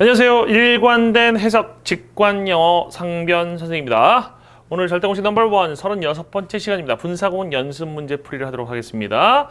안녕하세요. 일관된 해석 직관영어 상변 선생님입니다. 오늘 절대공식 넘버 1 36번째 시간입니다. 분사구문 연습 문제 풀이를 하도록 하겠습니다.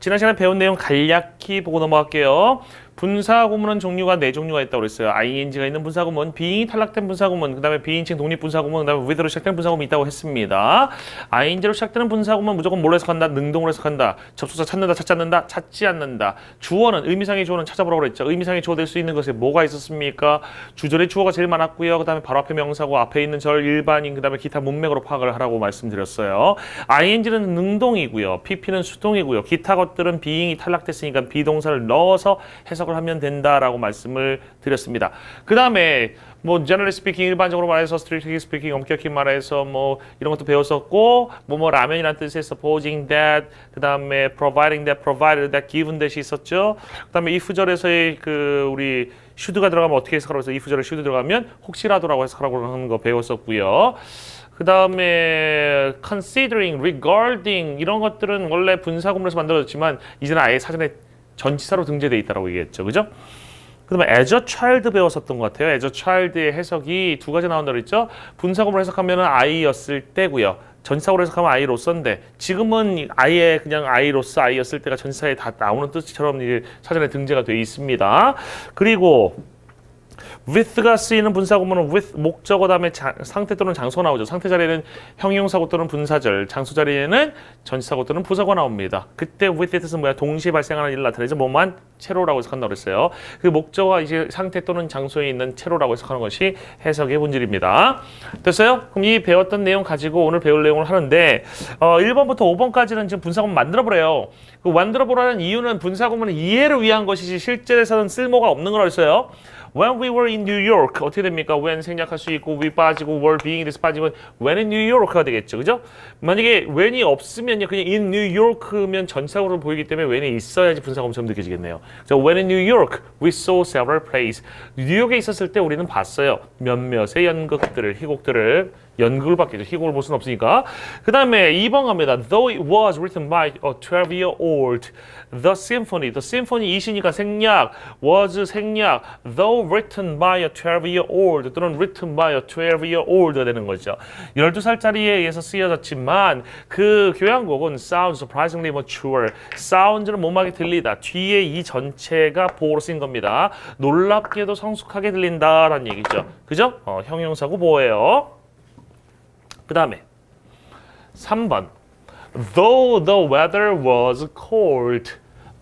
지난 시간에 배운 내용 간략히 보고 넘어갈게요. 분사구문은 종류가 4종류가 있다고 그랬어요. ing가 있는 분사구문, being이 탈락된 분사구문, 그 다음에 비인칭 독립분사구문, 그 다음에 with로 시작되는 분사구문이 있다고 했습니다. ing로 시작되는 분사구문은 무조건 뭘로 해석한다? 능동으로 해석한다. 접속사 찾는다, 찾지 않는다, 찾지 않는다. 주어는, 의미상의 주어는 찾아보라고 그랬죠. 의미상의 주어 될 수 있는 것에 뭐가 있었습니까? 주절의 주어가 제일 많았고요. 그 다음에 바로 앞에 명사고 앞에 있는 절 일반인, 그 다음에 기타 문맥으로 파악을 하라고 말씀드렸어요. ing는 능동이고요. pp는 수동이고요. 기타 것들은 being이 탈락됐으니까 비동사를 넣어서 해석을 하면 된다라고 말씀을 드렸습니다. 그 다음에 뭐 generally speaking 일반적으로 말해서 strictly speaking 엄격히 말해서 뭐 이런 것도 배웠었고 뭐 라면이라는 뜻의 supposing that 그 다음에 providing that, provided that, given that이 있었죠. 그 다음에 if절에서의 그 우리 should가 들어가면 어떻게 해석하라고 해서 if절에 should 들어가면 혹시라도라고 해석하라고 하는 거 배웠었고요. 그 다음에 considering, regarding 이런 것들은 원래 분사구문에서 만들어졌지만 이제는 아예 사전에 전치사로 등재되어 있다고 얘기했죠. 그죠? 그 다음에 as a child 배웠었던 것 같아요. as a child의 해석이 두 가지 나온다고 했죠. 분사구문으로 해석하면 아이였을 때고요. 전치사로 해석하면 아이로서인데 지금은 아예 그냥 아이로서 아이였을 때가 전치사에 다 나오는 뜻처럼 이제 사전에 등재가 되어 있습니다. 그리고 with가 쓰이는 분사구문은 with 목적어 다음에 상태 또는 장소 나오죠. 상태 자리에는 형용사고 또는 분사절, 장소 자리에는 전치사고 또는 부사가 나옵니다. 그때 with의 뜻은 뭐야? 동시에 발생하는 일을 나타내죠. 뭐만 채로라고 해석한다고 그랬어요. 그 목적어가 이제 상태 또는 장소에 있는 채로라고 해석하는 것이 해석의 본질입니다. 됐어요? 그럼 이 배웠던 내용 가지고 오늘 배울 내용을 하는데 1번부터 5번까지는 지금 분사구문 만들어보래요. 그 만들어보라는 이유는 분사구문은 이해를 위한 것이지 실제에서는 쓸모가 없는 거라고 했어요. When we were in New York 어떻게 됩니까? When 생략할 수 있고 we 빠지고 were being 돼서 빠지면 when in New York가 되겠죠. 그죠? 만약에 when이 없으면요. 그냥 in New York면 전치사로 보이기 때문에 when이 있어야지 분사구문처럼 느껴지겠네요. 그래서 when in New York we saw several plays. 뉴욕에 있었을 때 우리는 봤어요. 몇몇의 연극들을, 희곡들을. 연극을 봤겠죠. 희곡을 볼 수는 없으니까. 그 다음에 2번 갑니다. Though it was written by a 12-year-old, the symphony 이시니까 생략, was 생략, though written by a 12-year-old 또는 written by a 12-year-old가 되는 거죠. 12살짜리에 의해서 쓰여졌지만 그 교향곡은 sounds surprisingly mature. sounds는 몸하게 들리다. 뒤에 이 전체가 보호로 쓰인 겁니다. 놀랍게도 성숙하게 들린다라는 얘기죠. 그죠? 형용사고 보호예요. 그 다음에 3번 Though the weather was cold.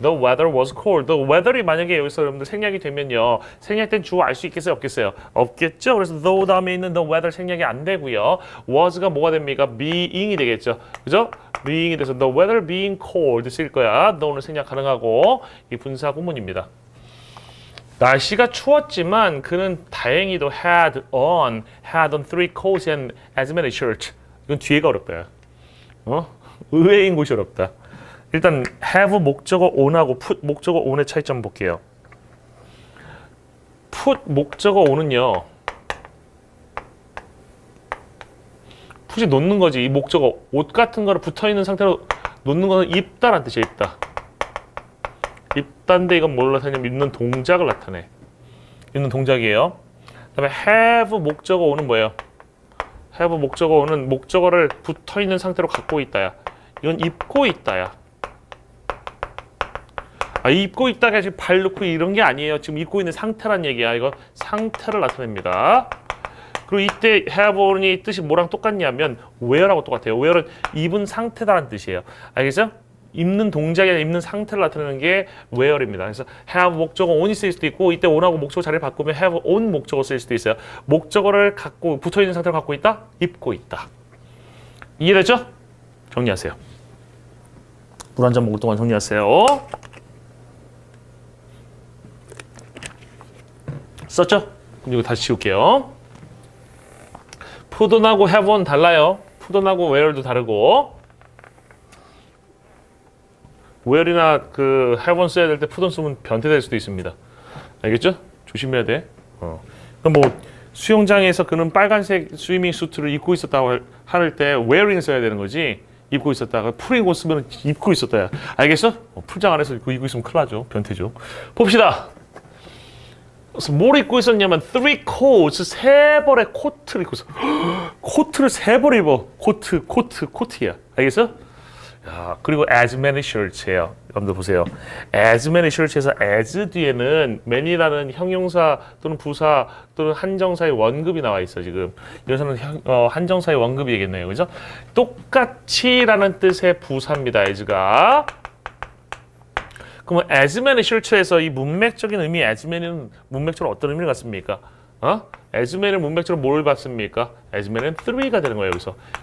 The weather was cold. The weather이 만약에 여기서 여러분들 생략이 되면요. 생략된 주어 알 수 있겠어요? 없겠어요? 없겠죠? 그래서 though 다음에 있는 the weather 생략이 안 되고요. was가 뭐가 됩니까? being이 되겠죠. 그죠? being이 돼서 the weather being cold 쓸 거야. though는 생략 가능하고 이 분사 구문입니다. 날씨가 추웠지만 그는 다행히도 had on 3 coats and as many shirts. 이건 뒤에가 어렵다. 의외인 곳이 어렵다. 일단 have 목적어 on하고 put 목적어 on의 차이점 볼게요. put 목적어 on은요. put이 놓는 거지. 이 목적어 옷 같은 거를 붙어있는 상태로 놓는 거는 입다라는 뜻이야. 입다. 입다인데 이건 뭘 나타내냐면 입는 동작을 나타내. 입는 동작이에요. 그 다음에 have 목적어 오는 뭐예요? have 목적어 오는 목적어를 붙어있는 상태로 갖고 있다야. 이건 입고 있다야. 입고 있다가 지금 발 넣고 이런 게 아니에요. 지금 입고 있는 상태란 얘기야. 이거 상태를 나타냅니다. 그리고 이때 have on이 뜻이 뭐랑 똑같냐면 wear하고 똑같아요. wear은 입은 상태다라는 뜻이에요. 알겠죠? 입는 동작이 아니라 입는 상태를 나타내는 게 wear입니다. 그래서 have 목적어 on이 쓰일 수도 있고 이때 on하고 목적어 자리를 바꾸면 have on 목적어 쓰일 수도 있어요. 목적어를 갖고 붙어있는 상태로 갖고 있다? 입고 있다. 이해됐죠? 정리하세요. 물 한 잔 먹을 동안 정리하세요. 썼죠? 그럼 이거 다시 지울게요. put on하고 have on 달라요. put on하고 wear도 다르고 where이나 그 have on 써야 될 때 put on 쓰면 변태될 수도 있습니다. 알겠죠? 조심해야 돼. 그럼 뭐 수영장에서 그는 빨간색 스위밍 수트를 입고 있었다고 할 때 wearing 써야 되는 거지. 입고 있었다가 putting on 쓰면 입고 있었다야. 알겠어? 풀장 안에서 입고 있으면 큰일 나죠. 변태죠. 봅시다. 그래서 뭘 입고 있었냐면 three coats, 세 벌의 코트를 입고 있어. 코트를 세 벌 입어. 코트야. 알겠어? 야, 그리고 as many shirts예요. 여러분들 보세요. as many shirts에서 as 뒤에는 many라는 형용사 또는 부사 또는 한정사의 원급이 나와 있어 지금. 여기서는 한정사의 원급이겠네요, 그죠? 똑같이라는 뜻의 부사입니다, as가. 그러면 as many shirts에서 이 문맥적인 의미 as many는 문맥적으로 어떤 의미를 갖습니까? as many는 문맥적으로 뭘 받습니까? as many는 3가 되는 거예요.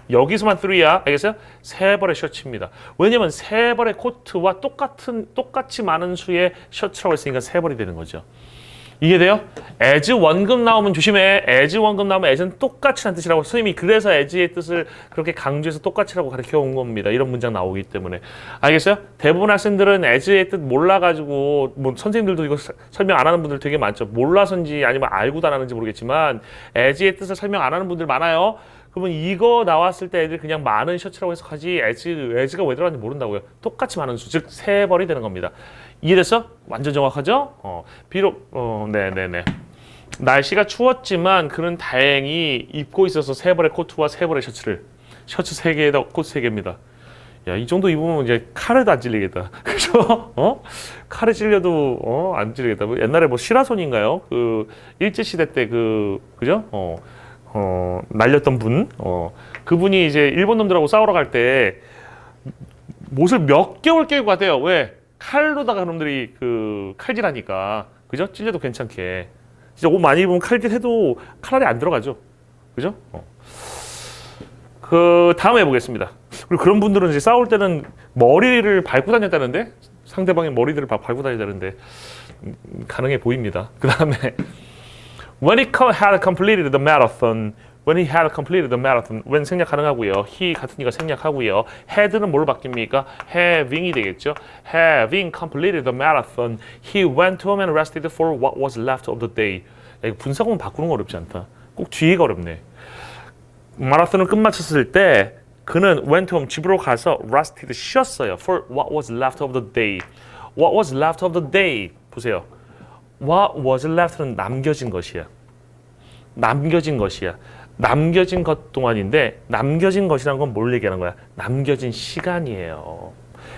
여기서만 3야. 알겠어요? 세 벌의 셔츠입니다. 왜냐면 세 벌의 코트와 똑같이 많은 수의 셔츠라고 했으니까 세 벌이 되는 거죠. 이해돼요? as 원급 나오면 조심해. as 원급 나오면 as는 똑같이란 뜻이라고. 선생님이 그래서 as의 뜻을 그렇게 강조해서 똑같이라고 가르쳐 온 겁니다. 이런 문장 나오기 때문에. 알겠어요? 대부분 학생들은 as의 뜻 몰라가지고 뭐 선생님들도 이거 설명 안 하는 분들 되게 많죠. 몰라서인지 아니면 알고도 안 하는지 모르겠지만 as의 뜻을 설명 안 하는 분들 많아요. 그러면 이거 나왔을 때 애들 그냥 많은 셔츠라고 해석하지 as가 왜 들어가는지 모른다고요. 똑같이 많은 수, 즉 세 벌이 되는 겁니다. 이해됐어? 완전 정확하죠? 비록 네네네. 날씨가 추웠지만 그는 다행히 입고 있어서 세 벌의 코트와 세 벌의 셔츠 세 개에다 코트 세 개입니다. 야, 이 정도 입으면 이제 칼에도 안 찔리겠다. 그죠? 칼에 찔려도 안 찔리겠다. 옛날에 뭐 시라손인가요? 그 일제 시대 때 그죠? 날렸던 분, 그분이 이제 일본 놈들하고 싸우러 갈 때 못을 몇 개월 깨고 갔대요. 왜? 칼로다가 놈들이 칼질하니까, 그죠? 찔려도 괜찮게. 진짜 옷 많이 입으면 칼질해도 칼알이 안 들어가죠. 그죠? 그 다음 해보겠습니다. 그리고 그런 분들은 이제 싸울 때는 머리를 밟고 다녔다는데, 상대방의 머리들을 밟고 다녔다는데 가능해 보입니다. 그 다음에 When he had completed the marathon, when 생략 가능하고요. he 같은 이가 생략하고요. had는 뭘로 바뀝니까? having이 되겠죠. Having completed the marathon, he went home and rested for what was left of the day. 야, 이거 분사구문 바꾸는 거 어렵지 않다. 꼭 뒤에가 어렵네. 마라톤을 끝마쳤을 때 그는 went home, 집으로 가서 rested, 쉬었어요. For what was left of the day. What was left of the day. 보세요. What was left는 남겨진 것이야. 남겨진 것 동안인데, 남겨진 것이라는 건 뭘 얘기하는 거야? 남겨진 시간이에요.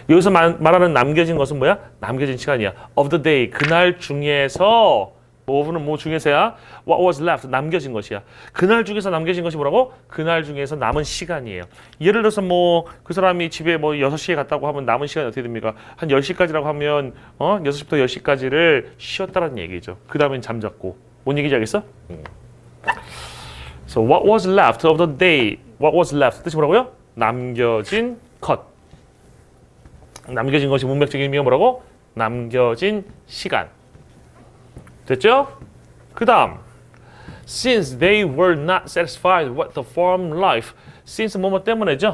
여기서 말하는 남겨진 것은 뭐야? 남겨진 시간이야. Of the day, 그날 중에서, of는 뭐 중에서야? What was left, 남겨진 것이야. 그날 중에서 남겨진 것이 뭐라고? 그날 중에서 남은 시간이에요. 예를 들어서 뭐 그 사람이 집에 뭐 6시에 갔다고 하면 남은 시간이 어떻게 됩니까? 한 10시까지라고 하면 6시부터 10시까지를 쉬었다는 얘기죠. 그 다음엔 잠잤고. 뭔 얘기인지 알겠어? So what was left of the day? What was left? 뜻이 뭐라고요? 남겨진 것. 남겨진 것이 문맥적인 의미가 뭐라고? 남겨진 시간. 됐죠? 그 다음 Since they were not satisfied with the farm life. Since 뭐뭐 때문에죠?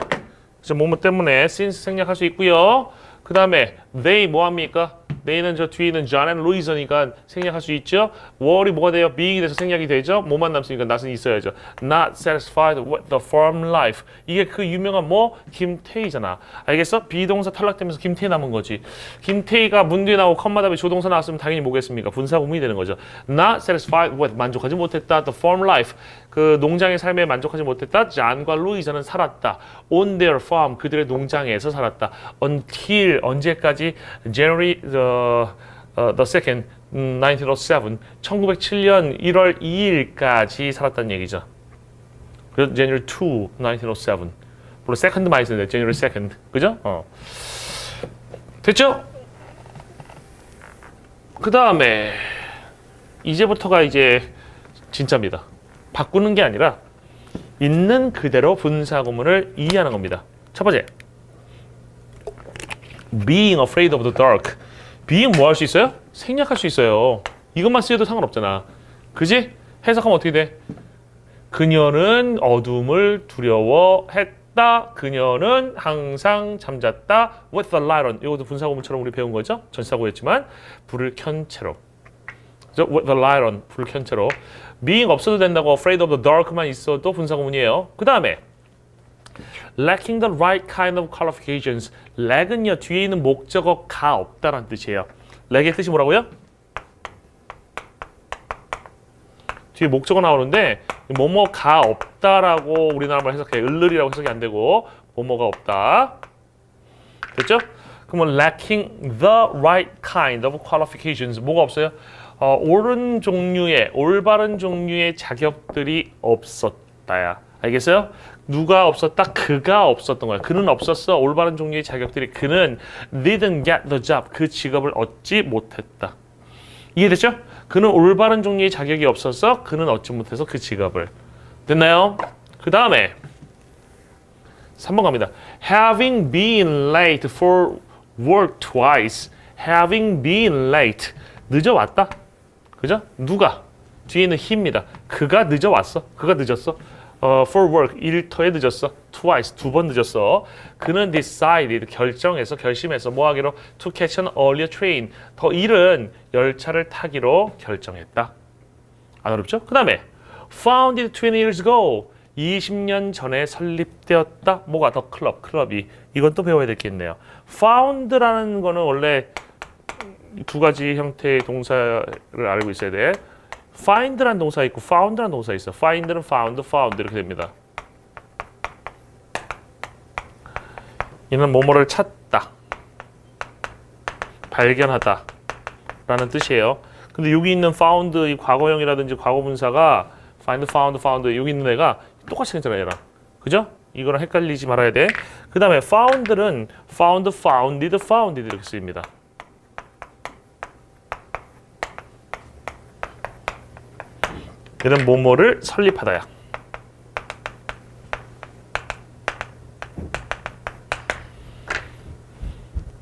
그래서 뭐뭐 때문에 since 생략할 수 있고요. 그 다음에 they 뭐합니까? they는 저 뒤에 있는 John and Louisa니까 생략할 수 있죠. were이 뭐가 돼요? being이 돼서 생략이 되죠. 뭐만 남습니까? not은 있어야죠. Not satisfied with the farm life. 이게 그 유명한 뭐? 김태희잖아. 알겠어? 비동사 탈락되면서 김태희 남은 거지. 김태희가 문 뒤에 나오고 컴마 다음에 조동사 나왔으면 당연히 뭐겠습니까? 분사구문이 되는 거죠. Not satisfied with, 만족하지 못했다. The farm life. 그 농장의 삶에 만족하지 못했다. John과 Louisa는 살았다. On their farm. 그들의 농장에서 살았다. Until 언제까지? January the second 1907 1907년 1월 2일까지 살았다는 얘기죠. 그래서 January 2, 1907 물론 second 많이 쓰는데 January 2nd 그죠? 됐죠? 그 다음에 이제부터가 이제 진짜입니다. 바꾸는 게 아니라 있는 그대로 분사구문을 이해하는 겁니다. 첫 번째 Being afraid of the dark. being 뭐 할 수 있어요? 생략할 수 있어요. 이것만 쓰여도 상관없잖아. 그지? 해석하면 어떻게 돼? 그녀는 어둠을 두려워했다. 그녀는 항상 잠잤다. With the light on. 이것도 분사구문처럼 우리 배운 거죠? 전사구였지만 불을 켠 채로. 그죠? With the light on. 불을 켠 채로. being 없어도 된다고 afraid of the dark만 있어도 분사구문이에요. 그 다음에 lacking the right kind of qualifications. lack은요 뒤에 있는 목적어가 없다라는 뜻이에요. lack의 뜻이 뭐라고요? 뒤에 목적어 나오는데 뭐뭐가 없다라고 우리나라 말 해석해. 을르리라고 해석이 안 되고 뭐뭐가 없다. 됐죠? 그러면 lacking the right kind of qualifications. 뭐가 없어요? 옳은 종류의, 올바른 종류의 자격들이 없었다야. 알겠어요? 누가 없었다? 그가 없었던 거야. 그는 없었어. 올바른 종류의 자격들이. 그는 didn't get the job. 그 직업을 얻지 못했다. 이해됐죠? 그는 올바른 종류의 자격이 없어서 그는 얻지 못해서 그 직업을. 됐나요? 그 다음에 3번 갑니다. Having been late for work twice. Having been late. 늦어왔다. 그죠? 누가? 뒤에는 he입니다. 그가 늦어왔어. 그가 늦었어. For work. 일터에 늦었어. Twice. 2번 늦었어. 그는 decided. 결심해서 뭐 하기로? To catch an earlier train. 더 이른 열차를 타기로 결정했다. 안 어렵죠? 그 다음에 founded 20 years ago. 20년 전에 설립되었다. 뭐가 더 클럽이. 이건 또 배워야 되겠네요. found라는 거는 원래 두 가지 형태의 동사를 알고 있어야 돼. find라는 동사 있고 found라는 동사 있어. find는 found 이렇게 됩니다. 이는 뭐뭐를 찾다, 발견하다 라는 뜻이에요. 근데 여기 있는 found, 이 과거형이라든지 과거분사가 find, found 여기 있는 애가 똑같이 생겼잖아 얘랑. 그죠? 이거랑 헷갈리지 말아야 돼. 그 다음에 found는 founded 이렇게 쓰입니다. 이런 뭐뭐를 설립하다야.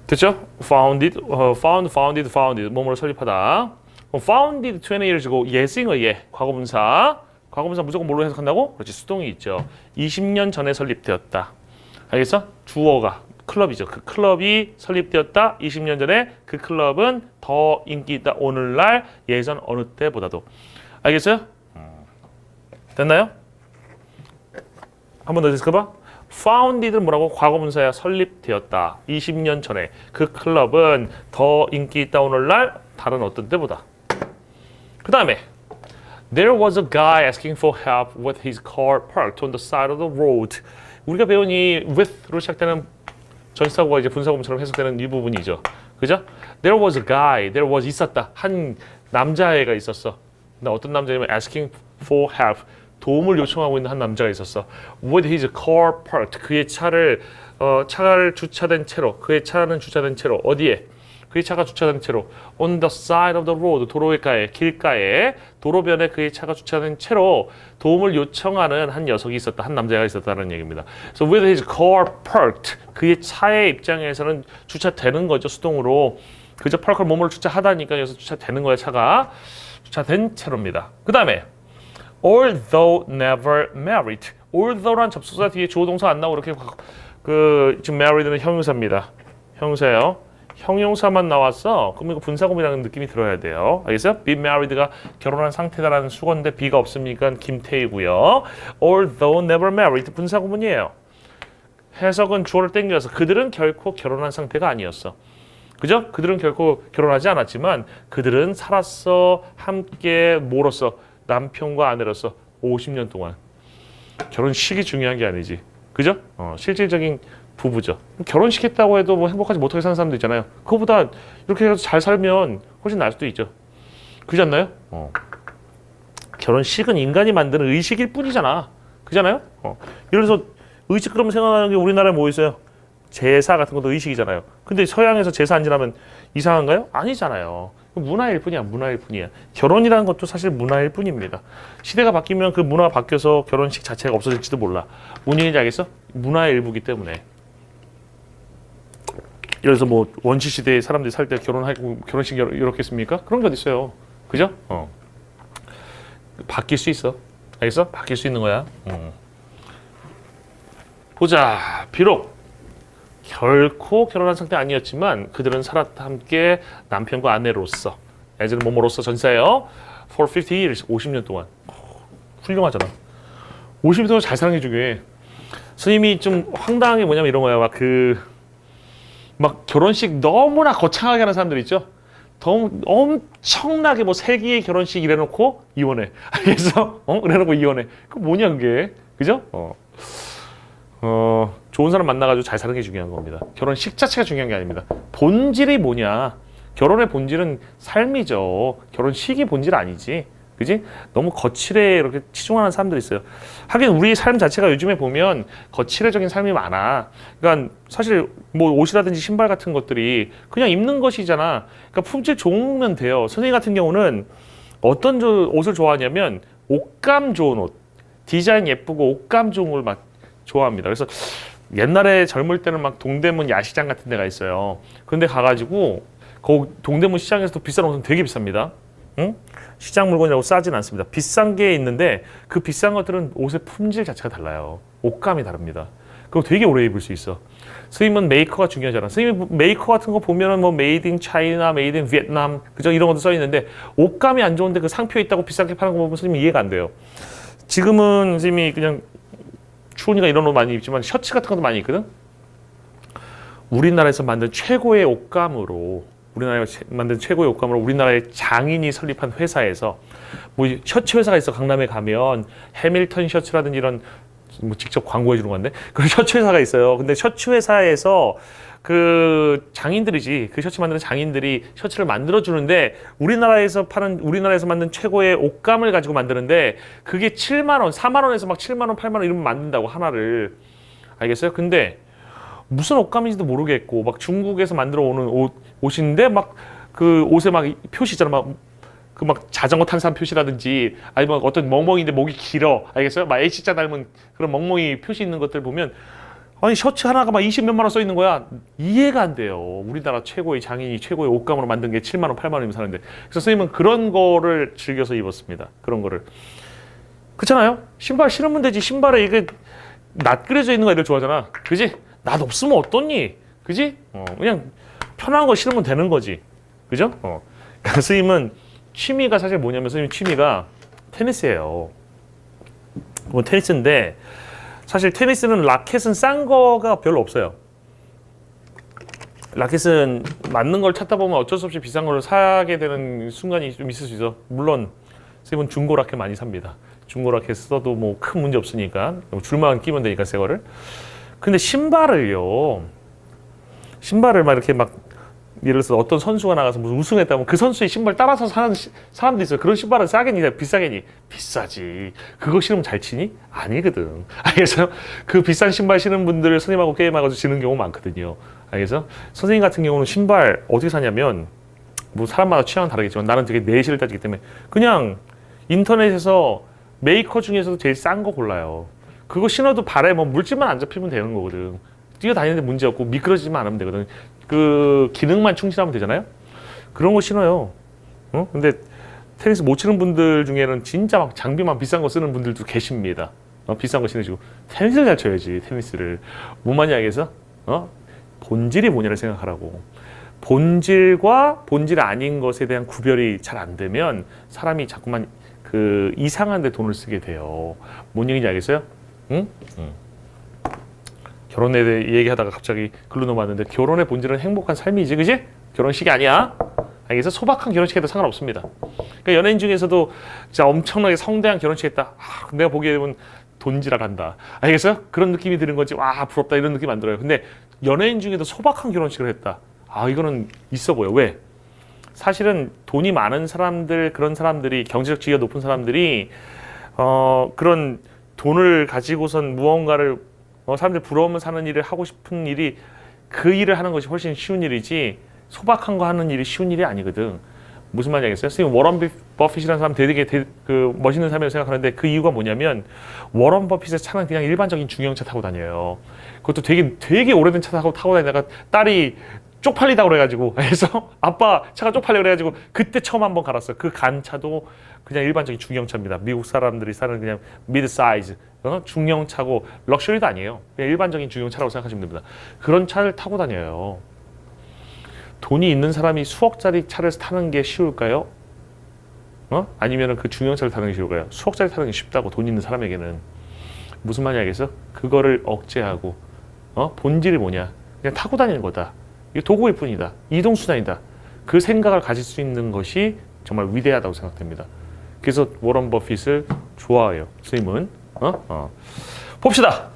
됐죠? founded, founded 뭐뭐를 설립하다. founded 20 years ago. 예승의 과거분사. 과거분사 무조건 뭘로 해석한다고? 그렇지, 수동이 있죠. 20년 전에 설립되었다. 알겠어? 주어가 클럽이죠. 그 클럽이 설립되었다. 20년 전에 그 클럽은 더 인기 있다. 오늘날 예전 어느 때보다도. 알겠어요? 됐나요? 한 번 더 해석해봐. founded는 뭐라고? 과거분사야. 설립되었다. 20년 전에 그 클럽은 더 인기 있다. 오늘날 다른 어떤 때보다. 그 다음에 There was a guy asking for help with his car parked on the side of the road. 우리가 배운 이 with로 시작되는 전치사구가 이제 분사구문처럼 해석되는 이 부분이죠. 그죠? There was a guy. There was 있었다. 한 남자애가 있었어. 근데 어떤 남자냐면 asking for help. 도움을 요청하고 있는 한 남자가 있었어. With his car parked. 그의 차를 주차된 채로. 그의 차는 주차된 채로. 어디에? 그의 차가 주차된 채로 on the side of the road, 도로가에, 길가에, 도로변에 그의 차가 주차된 채로 도움을 요청하는 한 녀석이 있었다, 한 남자가 있었다는 얘기입니다. So with his car parked, 그의 차의 입장에서는 주차되는 거죠, 수동으로. 그저 park를 뭐뭐를 주차하다니까 여기서 주차되는 거야, 차가. 주차된 채로입니다. 그 다음에 although never married. although란 접속사 뒤에 주어 동사 안 나오고 이렇게 지금 married는 형용사입니다. 형용사예요. 형용사만 나왔어. 그럼 이거 분사구문이라는 느낌이 들어야 돼요. 알겠어요? be married가 결혼한 상태다라는 수건인데 be가 없으니까 김태희고요. although never married 분사구문이에요. 해석은 주어를 땡겨서 그들은 결코 결혼한 상태가 아니었어. 그죠? 그들은 결코 결혼하지 않았지만 그들은 살았어. 함께 뭐로써? 남편과 아내로서 50년 동안. 결혼식이 중요한 게 아니지. 그죠? 실질적인 부부죠. 결혼시켰다고 해도 뭐 행복하지 못하게 사는 사람도 있잖아요. 그거보다 이렇게 해서 잘 살면 훨씬 나을 수도 있죠. 그렇지 않나요? 결혼식은 인간이 만드는 의식일 뿐이잖아. 그잖아요? 이래서 의식 그러면 생각나는 게 우리나라에 뭐 있어요? 제사 같은 것도 의식이잖아요. 근데 서양에서 제사 안 지나면 이상한가요? 아니잖아요. 문화일 뿐이야, 문화일 뿐이야. 결혼이라는 것도 사실 문화일 뿐입니다. 시대가 바뀌면 그 문화가 바뀌어서 결혼식 자체가 없어질지도 몰라. 뭔 얘기인지 알겠어? 문화의 일부기 때문에. 그래서 뭐 원시 시대에 사람들이 살 때 결혼하고 결혼식 이렇게 했습니까? 그런 게 어디 있어요? 그죠? 바뀔 수 있어. 알겠어? 바뀔 수 있는 거야. 보자. 비록 결코 결혼한 상태 아니었지만 그들은 살았다 함께 남편과 아내로서, 예전에 뭐뭐로서 전사예요. For 50 years, 50년 동안. 훌륭하잖아. 50년 동안 잘 사는 게 중요해. 선생님이 좀 황당한 게 뭐냐면 이런 거야. 막 결혼식 너무나 거창하게 하는 사람들 있죠? 엄청나게 뭐 세기의 결혼식 이래놓고 이혼해. 알겠어? 그래놓고 이혼해. 그 뭐냐 그게, 그죠? 좋은 사람 만나가지고 잘 사는 게 중요한 겁니다. 결혼식 자체가 중요한 게 아닙니다. 본질이 뭐냐? 결혼의 본질은 삶이죠. 결혼식이 본질 아니지. 그지? 너무 거칠에 이렇게 치중하는 사람들이 있어요. 하긴 우리 삶 자체가 요즘에 보면 거칠해적인 삶이 많아. 그러니까 사실 뭐 옷이라든지 신발 같은 것들이 그냥 입는 것이잖아. 그러니까 품질 좋으면 돼요. 선생님 같은 경우는 어떤 옷을 좋아하냐면 옷감 좋은 옷, 디자인 예쁘고 옷감 좋은 걸 막 좋아합니다. 그래서 옛날에 젊을 때는 막 동대문 야시장 같은 데가 있어요. 그런데 가가지고 그 동대문 시장에서도 비싼 옷은 되게 비쌉니다. 응? 시장 물건이라고 싸진 않습니다. 비싼 게 있는데 그 비싼 것들은 옷의 품질 자체가 달라요. 옷감이 다릅니다. 그거 되게 오래 입을 수 있어. 선생님은 메이커가 중요하잖아. 선생님 메이커 같은 거 보면은 뭐 메이드 인 차이나, 메이드 인 베트남, 그죠? 이런 것도 써 있는데 옷감이 안 좋은데 그 상표 있다고 비싸게 파는 거 보면 선생님 이해가 안 돼요. 지금은 선생님이 그냥 추우니까 이런 옷 많이 입지만 셔츠 같은 것도 많이 입거든. 우리나라에서 만든 최고의 옷감으로 우리나라의 장인이 설립한 회사에서 뭐 셔츠 회사가 있어. 강남에 가면 해밀턴 셔츠라든지 이런 뭐 직접 광고해 주는 건데 그 셔츠 회사가 있어요. 근데 셔츠 회사에서 그 장인들이지, 그 셔츠 만드는 장인들이 셔츠를 만들어 주는데 우리나라에서 만든 최고의 옷감을 가지고 만드는데 그게 7만 원, 4만 원에서 막 7만 원, 8만 원 이러면 만든다고 하나를. 알겠어요? 근데 무슨 옷감인지도 모르겠고 막 중국에서 만들어 오는 옷인데 막 그 옷에 막 표시 있잖아. 막 자전거 탄 사람 표시라든지 아니면 어떤 멍멍이인데 목이 길어. 알겠어요? 막 H자 닮은 그런 멍멍이 표시 있는 것들 보면 아니 셔츠 하나가 막 20몇만 원 써 있는 거야. 이해가 안 돼요. 우리나라 최고의 장인이 최고의 옷감으로 만든 게 7만 원, 8만 원이면 사는데. 그래서 선생님은 그런 거를 즐겨서 입었습니다. 그런 거를. 그렇잖아요? 신발 신으면 되지. 신발에 이게 낫그려져 있는 거 애들 좋아하잖아. 그지? 낫 없으면 어떻니? 그지? 그냥 편한 거 신으면 되는 거지. 그죠? 선생님은 취미가 사실 뭐냐면 선생님 취미가 테니스예요. 뭐 테니스인데 사실 테니스는 라켓은 싼 거가 별로 없어요. 라켓은 맞는 걸 찾다 보면 어쩔 수 없이 비싼 걸 사게 되는 순간이 좀 있을 수 있어. 물론 선생님은 중고 라켓 많이 삽니다. 중고 라켓 써도 뭐 큰 문제 없으니까 줄만 끼면 되니까 새 거를. 근데 신발을 막 이렇게 막 예를 들어서 어떤 선수가 나가서 무슨 우승했다면 그 선수의 신발 따라서 사는 사람도 있어요. 그런 신발은 싸겠니? 비싸겠니? 비싸지. 그거 신으면 잘 치니? 아니거든. 알겠어요? 그 비싼 신발 신는 분들 선생님하고 게임하고 지는 경우 많거든요. 알겠어? 선생님 같은 경우는 신발 어떻게 사냐면 뭐 사람마다 취향은 다르겠지만 나는 되게 내실을 따지기 때문에 그냥 인터넷에서 메이커 중에서도 제일 싼 거 골라요. 그거 신어도 발에 뭐 물질만 안 잡히면 되는 거거든. 뛰어다니는데 문제 없고 미끄러지지만 않으면 되거든. 그 기능만 충실하면 되잖아요. 그런 거 신어요. 근데 테니스 못 치는 분들 중에는 진짜 막 장비만 비싼 거 쓰는 분들도 계십니다. 비싼 거 신으시고 테니스를 잘 쳐야지. 테니스를 뭔 말인지 알겠어? 본질이 뭐냐를 생각하라고. 본질과 본질 아닌 것에 대한 구별이 잘 안 되면 사람이 자꾸만 그 이상한 데 돈을 쓰게 돼요. 뭔 얘기인지 알겠어요? 응? 결혼에 대해 얘기하다가 갑자기 글로 넘어왔는데 결혼의 본질은 행복한 삶이지, 그지? 결혼식이 아니야. 알겠어? 소박한 결혼식에도 상관없습니다. 그러니까 연예인 중에서도 진짜 엄청나게 성대한 결혼식 했다. 내가 보기에 되면 돈지랄한다. 알겠어요? 그런 느낌이 드는 거지. 와 부럽다 이런 느낌 안 들어요. 근데 연예인 중에도 소박한 결혼식을 했다. 이거는 있어 보여. 왜? 사실은 돈이 많은 사람들, 그런 사람들이 경제적 지위가 높은 사람들이 그런 돈을 가지고선 무언가를 사람들 부러우면 사는 일을 하고 싶은 일이 그 일을 하는 것이 훨씬 쉬운 일이지 소박한 거 하는 일이 쉬운 일이 아니거든. 무슨 말인지 알겠어요? 선생님 워런 버핏이라는 사람 되게 그 멋있는 사람이라고 생각하는데 그 이유가 뭐냐면 워런 버핏의 차는 그냥 일반적인 중형차 타고 다녀요. 그것도 되게 오래된 차 타고 다니다가 딸이 쪽팔리다고 그래가지고 그래서 아빠 차가 쪽팔려 그래가지고 그때 처음 한번 갈았어요. 그 간 차도 그냥 일반적인 중형차입니다. 미국 사람들이 사는 그냥 미드 사이즈 중형차고 럭셔리도 아니에요. 그냥 일반적인 중형차라고 생각하시면 됩니다. 그런 차를 타고 다녀요. 돈이 있는 사람이 수억짜리 차를 타는 게 쉬울까요? 아니면 그 중형차를 타는 게 쉬울까요? 수억짜리 타는 게 쉽다고. 돈 있는 사람에게는. 무슨 말인지 알겠어? 그거를 억제하고 본질이 뭐냐? 그냥 타고 다니는 거다. 이게 도구일 뿐이다. 이동수단이다. 그 생각을 가질 수 있는 것이 정말 위대하다고 생각됩니다. 그래서 워런 버핏을 좋아해요. 스님은. 봅시다.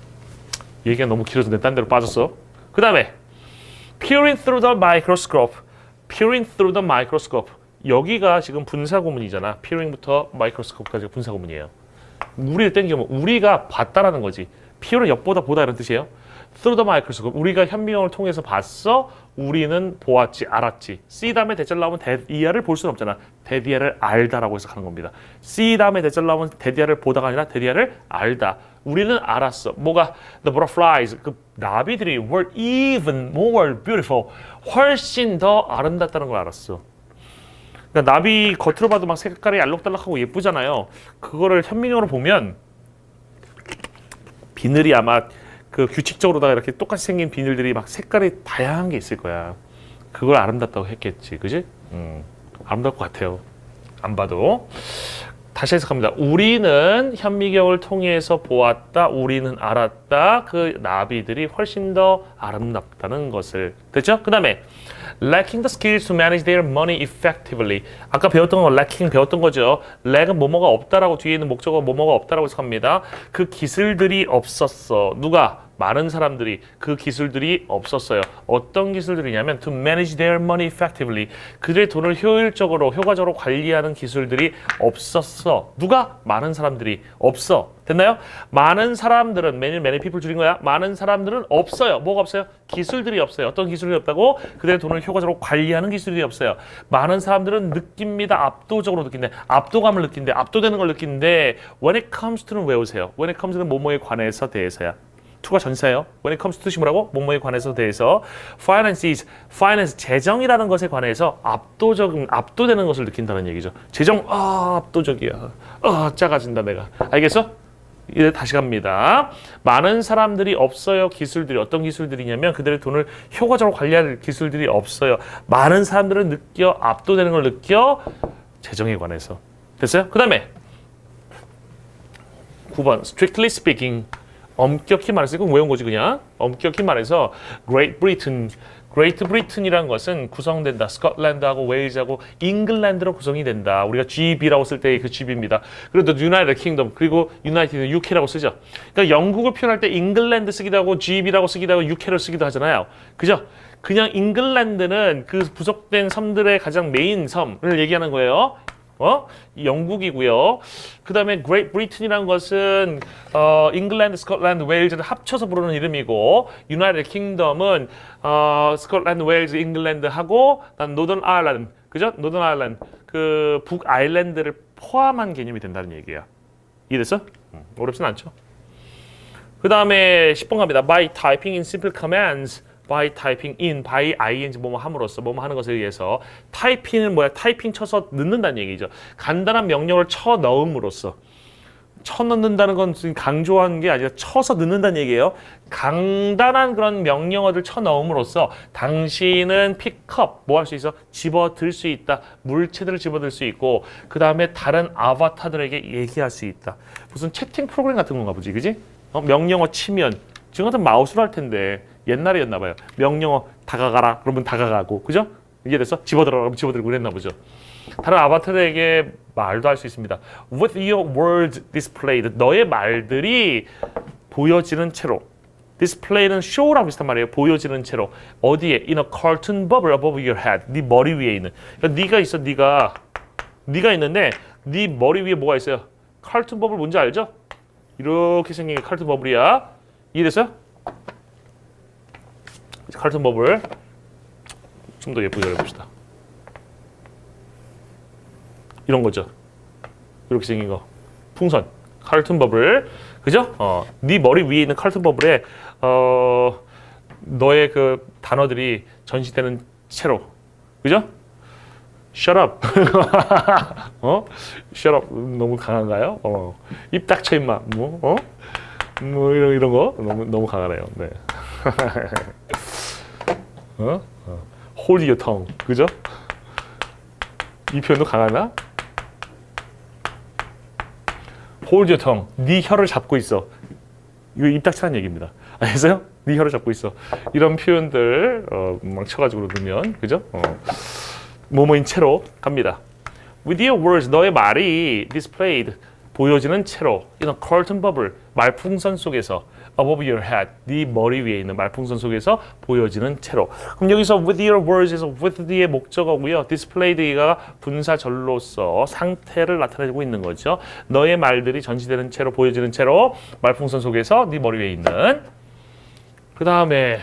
얘기가 너무 길어서 딴 데로 빠졌어. 그 다음에 peering through the microscope. peering through the microscope. 여기가 지금 분사구문이잖아. peering부터 microscope까지가 분사구문이에요. 우리를 땡기면 우리가 봤다라는 거지. peer은 엿보다 보다 이런 뜻이에요. through the microscope. 우리가 현미경을 통해서 봤어. 우리는 보았지, 알았지. see 다음에 대절 나오면 대디아를 볼 수는 없잖아. 대디아를 알다라고 해석하는 겁니다. see 다음에 대절 나오면 대디아를 보다가 아니라 대디아를 알다. 우리는 알았어. 뭐가? The butterflies. 그 나비들이 were even more beautiful. 훨씬 더 아름답다는 걸 알았어. 그러니까 나비 겉으로 봐도 막 색깔이 알록달록하고 예쁘잖아요. 그거를 현미경으로 보면 비늘이 아마 그 규칙적으로다가 이렇게 똑같이 생긴 비늘들이 막 색깔이 다양한 게 있을 거야. 그걸 아름답다고 했겠지, 그지? 아름다울 것 같아요. 안 봐도. 다시 해석합니다. 우리는 현미경을 통해서 보았다. 우리는 알았다. 그 나비들이 훨씬 더 아름답다는 것을. 됐죠? 그 다음에 lacking the skills to manage their money effectively. 아까 배웠던 거 lacking 배웠던 거죠. lack은 뭐뭐가 없다라고 뒤에 있는 목적어 뭐뭐가 없다라고 해석합니다. 그 기술들이 없었어. 누가? 많은 사람들이 그 기술들이 없었어요. 어떤 기술들이냐면 to manage their money effectively. 그들의 돈을 효율적으로 효과적으로 관리하는 기술들이 없었어. 누가? 많은 사람들이 없어. 됐나요? 많은 사람들은 many people 줄인 거야. 많은 사람들은 없어요. 뭐가 없어요? 기술들이 없어요. 어떤 기술이 없다고? 그들의 돈을 효과적으로 관리하는 기술이 없어요. 많은 사람들은 느낍니다. 압도적으로 느낀대. 압도감을 느낀대. 압도되는 걸 느낀대. When it comes to는 외우세요. When it comes to는 뭐뭐에 관해서 대해서야. to가 전사예요. When it comes to 뭐라고? 뭐뭐에 관해서 대해서. finances, finance, 재정이라는 것에 관해서 압도되는 것을 느낀다는 얘기죠. 재정, 압도적이야. 작아진다 내가. 알겠어? 이제 다시 갑니다. 많은 사람들이 없어요. 기술들이 어떤 기술들이냐면 그들의 돈을 효과적으로 관리할 기술들이 없어요. 많은 사람들은 느껴 압도되는 걸 느껴 재정에 관해서. 됐어요? 그 다음에 9번 strictly speaking. 엄격히 말해서 이건 외운 거지 그냥. 엄격히 말해서 Great Britain이라는 것은 구성된다. 스코틀랜드하고 웨일즈하고 잉글랜드로 구성이 된다. 우리가 GB라고 쓸 때 그 GB입니다. 그리고 United Kingdom 그리고 United UK라고 쓰죠. 그러니까 영국을 표현할 때 잉글랜드 쓰기도 하고 GB라고 쓰기도 하고 UK를 쓰기도 하잖아요. 그죠? 그냥 잉글랜드는 그 부속된 섬들의 가장 메인 섬을 얘기하는 거예요. 영국이고요. 그 다음에 Great Britain이라는 것은 잉글랜드, 스코틀랜드, 웨일즈를 합쳐서 부르는 이름이고 United Kingdom은 스코틀랜드, 웨일즈, 잉글랜드하고 노던 아일랜드, 그죠? 노던 아일랜드, 그 북아일랜드를 포함한 개념이 된다는 얘기야. 이해됐어? 어렵진 않죠. 그 다음에 10번 갑니다. By typing in simple commands. by typing in, by ing 뭐뭐 함으로써 뭐뭐 하는 것에 의해서. 타이핑은 뭐야? 타이핑 쳐서 넣는다는 얘기죠. 간단한 명령을 쳐 넣음으로써. 쳐 넣는다는 건 강조한 게 아니라 쳐서 넣는다는 얘기예요. 간단한 그런 명령어들 쳐 넣음으로써 당신은 픽업 뭐 할 수 있어? 집어들 수 있다. 물체들을 집어들 수 있고 그 다음에 다른 아바타들에게 얘기할 수 있다. 무슨 채팅 프로그램 같은 건가 보지, 그지? 명령어 치면 지금 같은 마우스로 할 텐데 옛날이었나 봐요. 명령어 다가가라 그러면 다가가고, 그죠? 이해됐어? 집어들어라 그러면 집어들고 그랬나 보죠. 다른 아바타들에게 말도 할 수 있습니다. With your words displayed. 너의 말들이 보여지는 채로. display는 show랑 비슷한 말이에요. 보여지는 채로. 어디에? In a cartoon bubble above your head. 네 머리 위에 있는. 그러니까 네가 있어. 네가 있는데 네 머리 위에 뭐가 있어요? 칼툰 버블 뭔지 알죠? 이렇게 생긴 게 칼툰 버블이야. 이해됐어요? 칼툰 버블 좀 더 예쁘게 그려봅시다. 이런 거죠. 이렇게 생긴 거. 풍선. 칼툰 버블. 그죠? 네 머리 위에 있는 칼툰 버블에 너의 그 단어들이 전시되는 채로. 그죠? Shut up. Shut up. 너무 강한가요? 입 닥쳐 임마. 뭐 이런 거 너무 강하네요. 네. Hold your tongue. 그죠? 이 표현도 강하나? Hold your tongue. 네 혀를 잡고 있어. 이거 입 닥치라는 얘기입니다. 아세요? 네 혀를 잡고 있어. 이런 표현들 막 쳐가지고 넣으면, 그죠? 뭐뭐인 채로 갑니다. With your words, 너의 말이 displayed, 보여지는 채로 in a curtain bubble, 말풍선 속에서 above your head, 네 머리 위에 있는 말풍선 속에서 보여지는 채로. 그럼 여기서 with your words에서 with 뒤에 목적어고요. displayed가 분사절로서 상태를 나타내고 있는 거죠. 너의 말들이 전시되는 채로 보여지는 채로 말풍선 속에서 네 머리 위에 있는. 그 다음에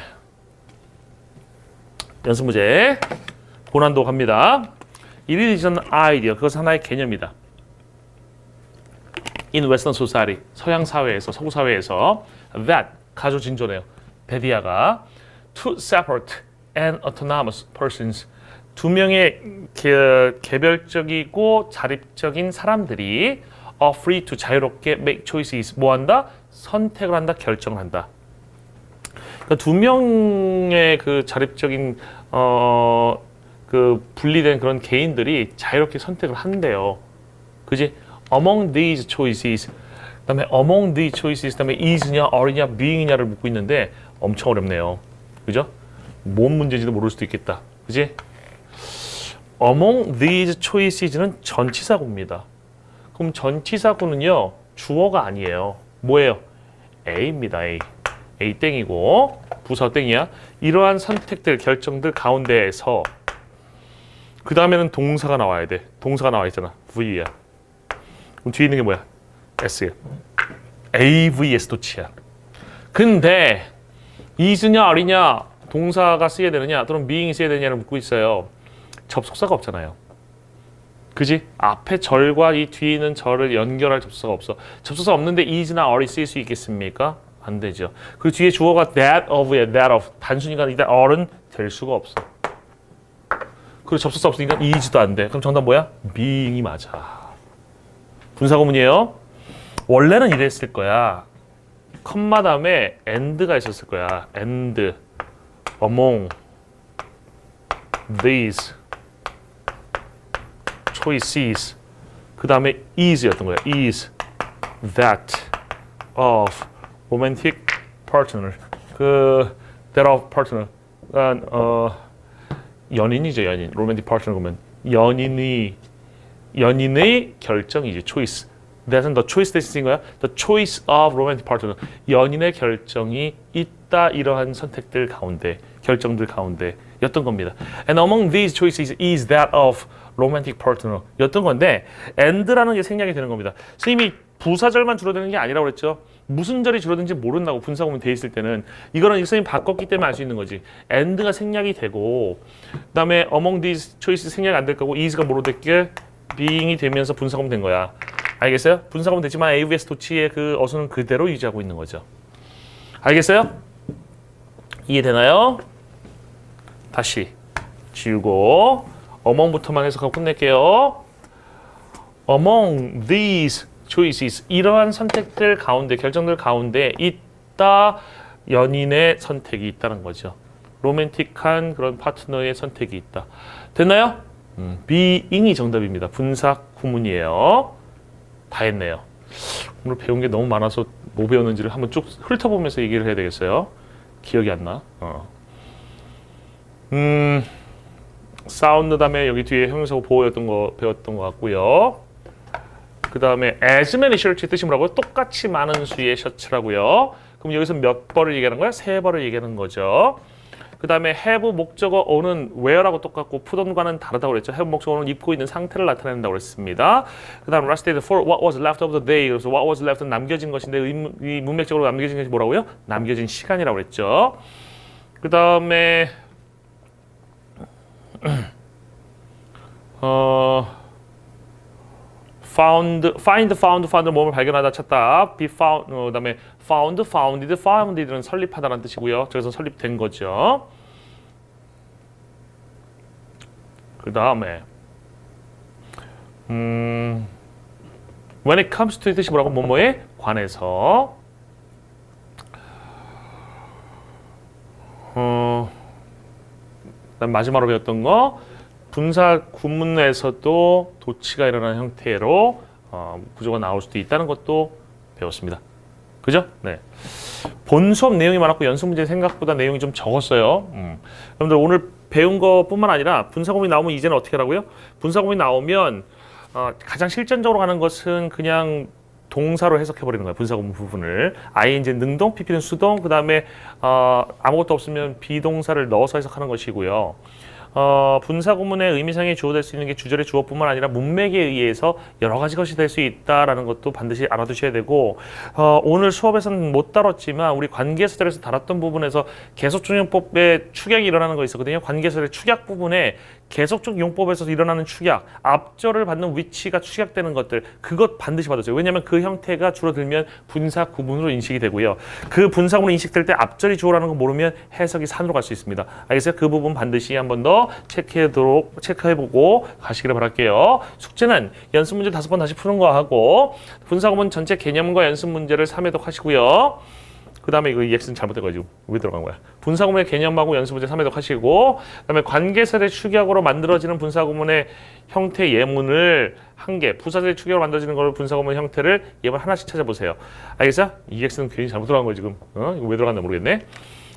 연습 문제 고난도 갑니다. It is an idea. 그것은 하나의 개념이다. In Western society, 서양 사회에서, 서구 사회에서 that, 가조진조네요. 베디아가 two separate and autonomous persons, 두 명의 개별적이고 자립적인 사람들이 are free to 자유롭게 make choices, 뭐한다? 선택을 한다, 결정을 한다. 그러니까 두 명의 그 자립적인 그 분리된 그런 개인들이 자유롭게 선택을 한대요. 그지? Among these choices, 그다음에 among these choices, 그다음에 is냐, are냐, being이냐를 묻고 있는데 엄청 어렵네요. 그죠? 뭔 문제인지도 모를 수도 있겠다. 그지? Among these choices는 전치사구입니다. 그럼 전치사구는요 주어가 아니에요. 뭐예요? A입니다. A. A 땡이고 부사 땡이야. 이러한 선택들, 결정들 가운데에서 그 다음에는 동사가 나와야 돼. 동사가 나와 있잖아. V야. 그럼 뒤에 있는 게 뭐야? S야. AVS 도치야. 근데 is냐 are냐 동사가 쓰여야 되느냐 또는 being이 쓰여야 되느냐를 묻고 있어요. 접속사가 없잖아요. 그지? 앞에 절과 이 뒤에 있는 절을 연결할 접속사가 없어. 접속사 없는데 is나 are이 쓰일 수 있겠습니까? 안 되죠. 그 뒤에 주어가 that of야, that of. 단순히가 아니라 are는 될 수가 없어. 그리고 접속사 없으니까 is도 안 돼. 그럼 정답 뭐야? being이 맞아. 분사구문이에요. 원래는 이랬을 거야. 컴마 다음에 and가 있었을 거야. and, among, these, choices. 그 다음에 is였던 거야. is, that, of, romantic partner. 그 that of partner. 연인이죠, 연인. romantic partner 그러면 연인의 결정이지. choice. that은 the choice 대신 거야. the choice of romantic partner. 연인의 결정이 있다. 이러한 선택들 가운데, 결정들 가운데 였던 겁니다. And among these choices is that of romantic partner 였던 건데 and라는 게 생략이 되는 겁니다. 선생님이 부사절만 줄어드는 게 아니라고 그랬죠. 무슨 절이 줄어든지 모른다고 분사구문 돼 있을 때는 이거는 선생님 바꿨기 때문에 알 수 있는 거지. and가 생략이 되고 그다음에 among these choices 생략 안 될 거고 is가 뭐로 됐게 being이 되면서 분사구문 된 거야. 알겠어요? 분사구문 됐지만 AVS 도치의 그 어순은 그대로 유지하고 있는 거죠. 알겠어요? 이해되나요? 다시 지우고 among부터만 해석하고 끝낼게요. among these choices, 이러한 선택들 가운데, 결정들 가운데 있다. 연인의 선택이 있다는 거죠. 로맨틱한 그런 파트너의 선택이 있다. 됐나요? being이 정답입니다. 분사 구문이에요. 다 했네요. 오늘 배운 게 너무 많아서 뭐 배웠는지를 한번 쭉 훑어보면서 얘기를 해야 되겠어요. 기억이 안 나. 사운드 다음에 여기 뒤에 형용사고 보호였던 거 배웠던 것 같고요. 그 다음에 as many shirts의 뜻이 뭐라고요? 똑같이 많은 수의 셔츠라고요. 그럼 여기서 몇 벌을 얘기하는 거야? 3벌을 얘기하는 거죠. 그 다음에 have 목적어 o는 wear하고 똑같고 put on과는 다르다고 그랬죠. have 목적어는 입고 있는 상태를 나타낸다고 그랬습니다. 그 다음 rested for what was left of the day. 그래서 what was left는 남겨진 것인데 이 문맥적으로 남겨진 것이 뭐라고요? 남겨진 시간이라고 그랬죠. 그 다음에 find 몸을 발견하다 찾다. be found 그다음에 founded는 설립하다라는 뜻이고요. 저기서 설립된 거죠. 그다음에 when it comes to의 뜻이 뭐라고? 뭐뭐에 관해서. 그다음 마지막으로 배웠던 거 분사 구문에서도 도치가 일어나는 형태로 구조가 나올 수도 있다는 것도 배웠습니다. 그죠? 네. 본 수업 내용이 많았고 연습 문제 생각보다 내용이 좀 적었어요. 여러분들 오늘 배운 것뿐만 아니라 분사구문이 나오면 이제는 어떻게 하라고요? 분사구문이 나오면 가장 실전적으로 하는 것은 그냥 동사로 해석해버리는 거예요. 분사구문 부분을. ing 능동, pp는 수동, 그 다음에 아무것도 없으면 비동사를 넣어서 해석하는 것이고요. 분사구문의 의미상에 주어될 수 있는 게 주절의 주어뿐만 아니라 문맥에 의해서 여러 가지 것이 될 수 있다라는 것도 반드시 알아두셔야 되고, 오늘 수업에서는 못 다뤘지만 우리 관계설에서 다뤘던 부분에서 계속적 용법의 축약이 일어나는 거 있었거든요. 관계설의 축약 부분에 계속적 용법에서 일어나는 축약, 앞절을 받는 위치가 축약되는 것들, 그것 반드시 받으세요. 왜냐하면 그 형태가 줄어들면 분사구문으로 인식이 되고요. 그 분사구문으로 인식될 때 앞절이 주어라는 거 모르면 해석이 산으로 갈 수 있습니다. 알겠어요? 그 부분 반드시 한번 더 체크해보고 가시기를 바랄게요. 숙제는 연습 문제 5번 다시 푸는 거 하고, 분사구문 전체 개념과 연습 문제를 3회독 하시고요. 그 다음에 이거 EX는 잘못돼가지고 왜 들어간 거야? 분사구문의 개념하고 연습 문제 3회독 하시고, 그 다음에 관계설의 축약으로 만들어지는 분사구문의 형태 예문을 한 개, 부사절의 축약으로 만들어지는 걸 분사구문 형태를 예문 하나씩 찾아보세요. 알겠어? EX는 괜히 잘못 들어간 거야 지금. 이거 왜 들어갔나 모르겠네.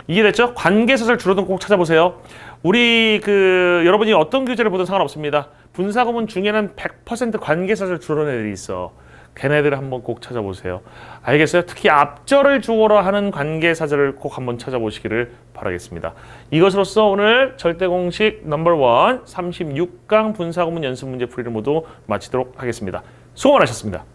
이해됐죠? 관계사절 줄어든 꼭 찾아보세요. 우리 여러분이 어떤 교재를 보든 상관없습니다. 분사구문 중에는 100% 관계사절 줄어든 애들이 있어. 걔네들을 한번 꼭 찾아보세요. 알겠어요? 특히 앞절을 주어로 하는 관계사절을 꼭 한번 찾아보시기를 바라겠습니다. 이것으로써 오늘 절대공식 넘버 1 36강 분사구문 연습 문제 풀이를 모두 마치도록 하겠습니다. 수고 많으셨습니다.